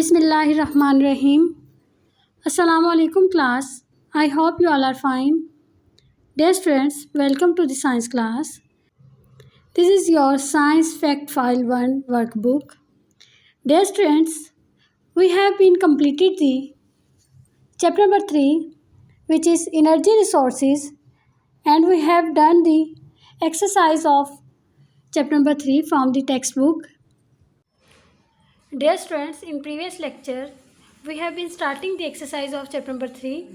Bismillahirrahmanirrahim. Assalamu alaikum class. I hope you all are fine. Dear students, welcome to the science class. This is your Science Fact File 1 workbook. Dear students, we have been completed the chapter number 3, which is energy resources, and we have done the exercise of chapter number 3 from the textbook. Dear students, in previous lecture, we have been starting the exercise of chapter number 3,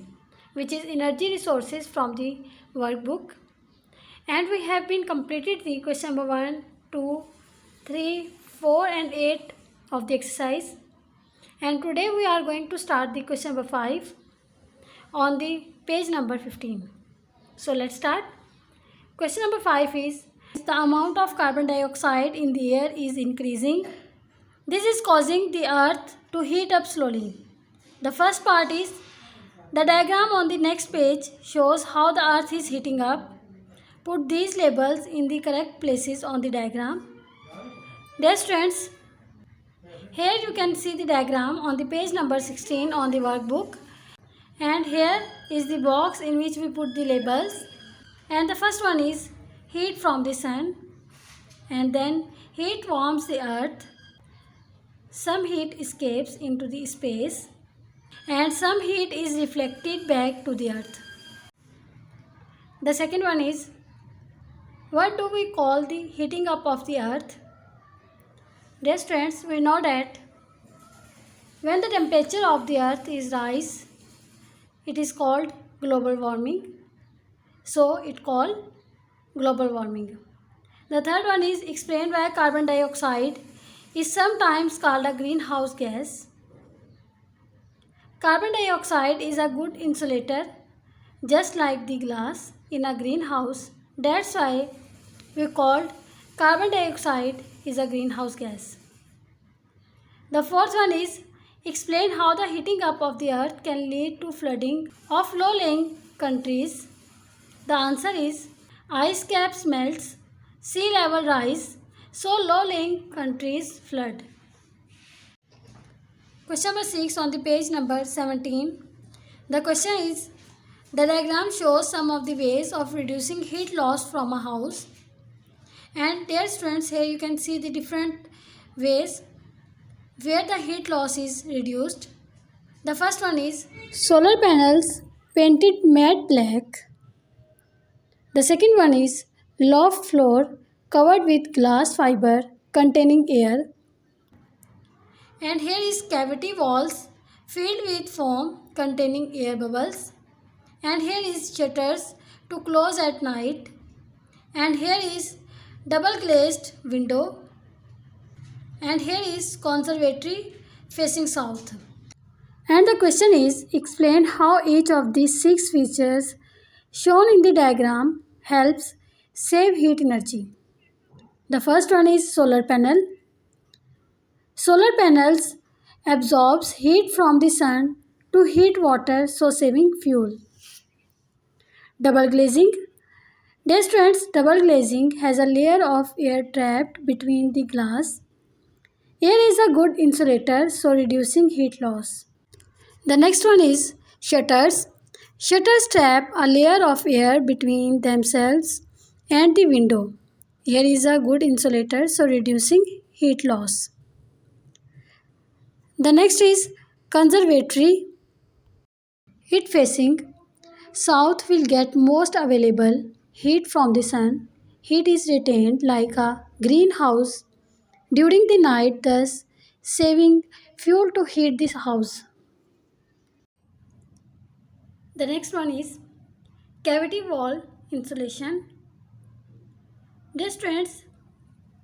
which is energy resources from the workbook. And we have been completed the question number 1, 2, 3, 4 and 8 of the exercise. And today we are going to start the question number 5 on the page number 15. So let's start. Question number 5 is, the amount of carbon dioxide in the air is increasing. This is causing the earth to heat up slowly. The first part is, the diagram on the next page shows how the earth is heating up. Put these labels in the correct places on the diagram. Dear students, here you can see the diagram on the page number 16 on the workbook. And here is the box in which we put the labels. And the first one is heat from the sun. And then heat warms the earth. Some heat escapes into the space and some heat is reflected back to the earth. The second one is, what do we call the heating up of the earth? Dear students, we know that when the temperature of the earth is rise, it is called global warming. So it called global warming. The third one is, explain why carbon dioxide is sometimes called a greenhouse gas. Carbon dioxide is a good insulator, just like the glass in a greenhouse. That's why we called carbon dioxide is a greenhouse gas. The fourth one is, explain how the heating up of the earth can lead to flooding of low-lying countries. The answer is, ice caps melts, sea level rise, so low-lying countries flood. Question number 6 on the page number 17. The question is, the diagram shows some of the ways of reducing heat loss from a house. And dear students, here you can see the different ways where the heat loss is reduced. The first one is solar panels painted matte black. The second one is loft floor covered with glass fiber containing air. And here is cavity walls filled with foam containing air bubbles. And here is shutters to close at night. And here is double glazed window. And here is conservatory facing south. And the question is, explain how each of these 6 features shown in the diagram helps save heat energy. The first one is solar panel. Solar panels absorbs heat from the sun to heat water, so saving fuel. Double glazing. Dear students, double glazing has a layer of air trapped between the glass. Air is a good insulator, so reducing heat loss. The next one is shutters. Shutters trap a layer of air between themselves and the window. Air is a good insulator, so reducing heat loss. The next is conservatory. It facing south will get most available heat from the sun. Heat is retained like a greenhouse during the night, thus saving fuel to heat this house. The next one is cavity wall insulation. Dear students,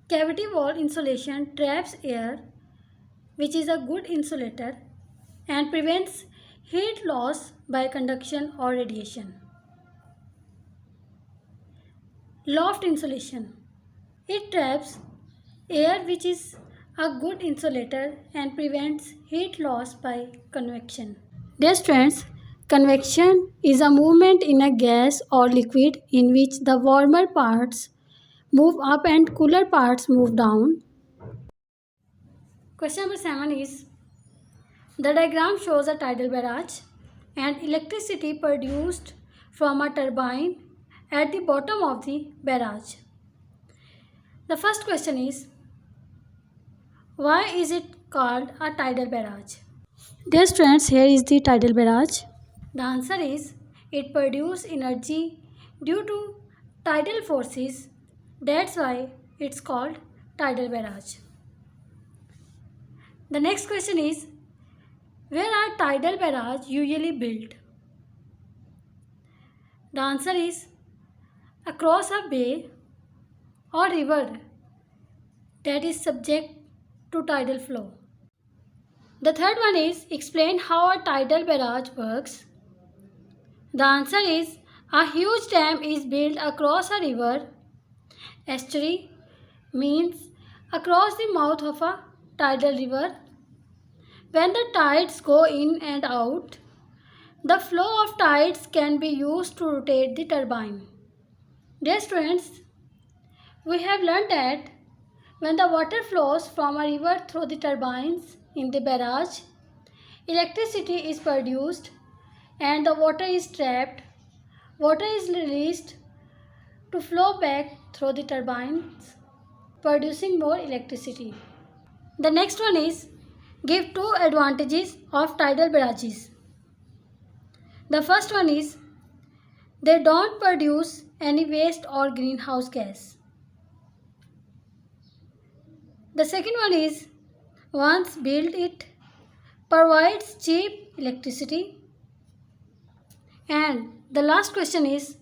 cavity wall insulation traps air, which is a good insulator and prevents heat loss by conduction or radiation. Loft insulation. It traps air, which is a good insulator and prevents heat loss by convection. Dear students, convection is a movement in a gas or liquid in which the warmer parts move up and cooler parts move down. Question number 7 is, The diagram shows a tidal barrage and electricity produced from a turbine at the bottom of the barrage. The first question is, why is it called a tidal barrage? Dear students, here is the tidal barrage. The answer is, it produces energy due to tidal forces. That's why it's called tidal barrage. The next question is, where are tidal barrages usually built? The answer is, across a bay or river that is subject to tidal flow. The third one is, explain how a tidal barrage works. The answer is, a huge dam is built across a river. Estuary means across the mouth of a tidal river. When the tides go in and out, the flow of tides can be used to rotate the turbine. Dear students, we have learned that when the water flows from a river through the turbines in the barrage, electricity is produced and the water is trapped. Water is released to flow back through the turbines, producing more electricity. The next one is, give 2 advantages of tidal barrages. The first one is, they don't produce any waste or greenhouse gas. The second one is, once built, it provides cheap electricity. And the last question is,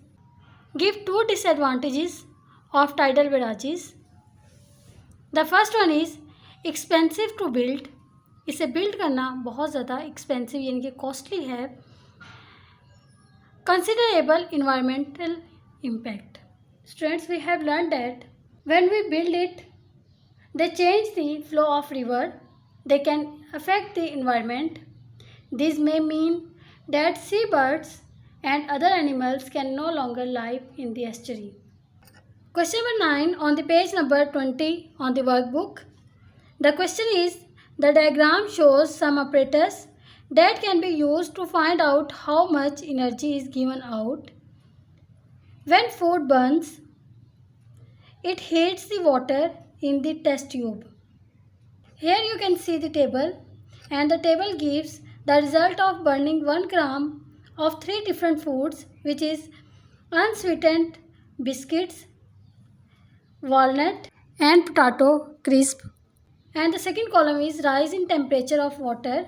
give 2 disadvantages of tidal barrages. The first one is, expensive to build. इसे build करना बहुत ज़्यादा expensive यानी कि costly है. Considerable environmental impact. Students, we have learned that when we build it, they change the flow of river. They can affect the environment. This may mean that seabirds and other animals can no longer live in the estuary. Question number 9 on the page number 20 on the workbook. The question is, the diagram shows some apparatus that can be used to find out how much energy is given out. When food burns, it heats the water in the test tube. Here you can see the table, and the table gives the result of burning 1 gram of 3 different foods, which is unsweetened biscuits, walnut and potato crisp. And the second column is rise in temperature of water,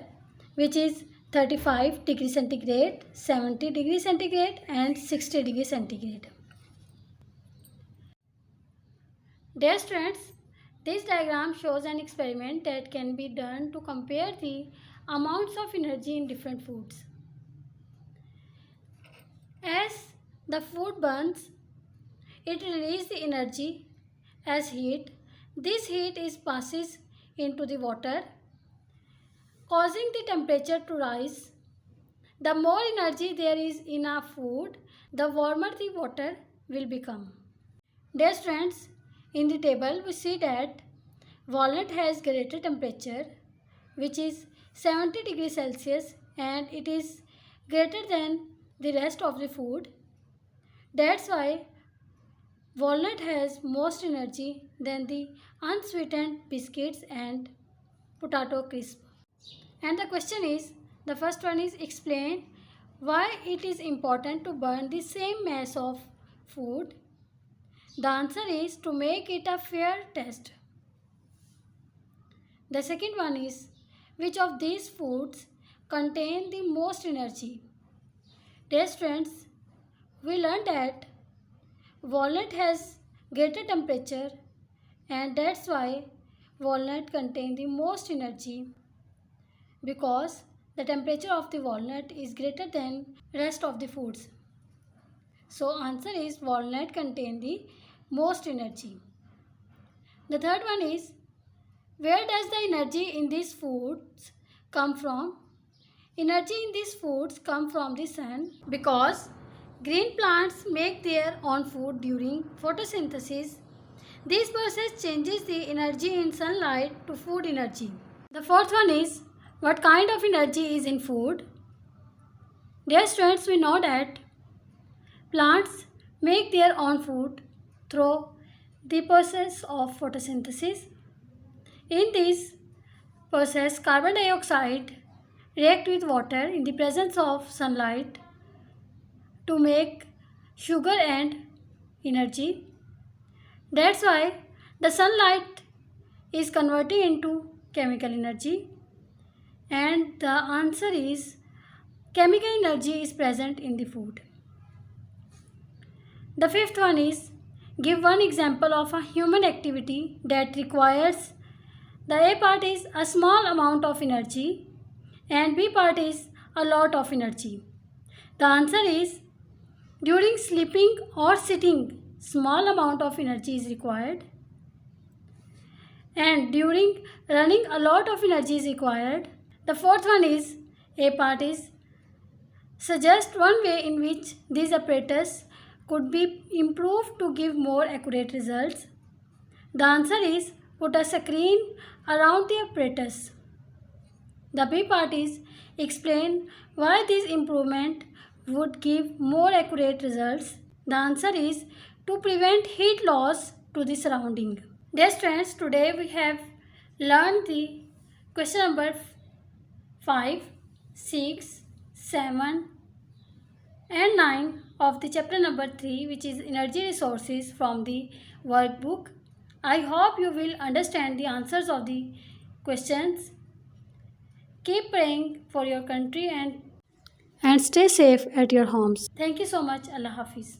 which is 35 degrees centigrade, 70 degrees centigrade and 60 degrees centigrade. Dear students, this diagram shows an experiment that can be done to compare the amounts of energy in different foods. As the food burns, it releases the energy as heat. This heat passes into the water, causing the temperature to rise. The more energy there is in a food, the warmer the water will become. Dear students, in the table we see that walnut has greater temperature, which is 70 degrees Celsius, and it is greater than the rest of the food. That's why walnut has most energy than the unsweetened biscuits and potato crisp. And the question is, the first one is, explain why it is important to burn the same mass of food. The answer is to make it a fair test. The second one is, which of these foods contain the most energy? Dear students, we learned that walnut has greater temperature, and that's why walnut contain the most energy, because the temperature of the walnut is greater than rest of the foods. So answer is walnut contain the most energy. The third one is, where does the energy in these foods come from? Energy in these foods come from the sun, because green plants make their own food during photosynthesis. This process changes the energy in sunlight to food energy. The fourth one is, What kind of energy is in food? Dear students, we know that plants make their own food through the process of photosynthesis. In this process, carbon dioxide react with water in the presence of sunlight to make sugar and energy. That's why the sunlight is converting into chemical energy, and the answer is chemical energy is present in the food. The fifth one is give one example of a human activity that requires the A part is a small amount of energy and B part is a lot of energy. The answer is during sleeping or sitting, small amount of energy is required, and during running a lot of energy is required. The fourth one is A part is suggest one way in which these apparatus could be improved to give more accurate results. The answer is put a screen around the apparatus. The B part is explain why this improvement would give more accurate results. The answer is to prevent heat loss to the surrounding. Dear students, today we have learned the question number 5, 6, 7 and 9 of the chapter number 3, which is energy resources, from the workbook. I hope you will understand the answers of the questions. Keep praying for your country and stay safe at your homes. Thank you so much. Allah Hafiz.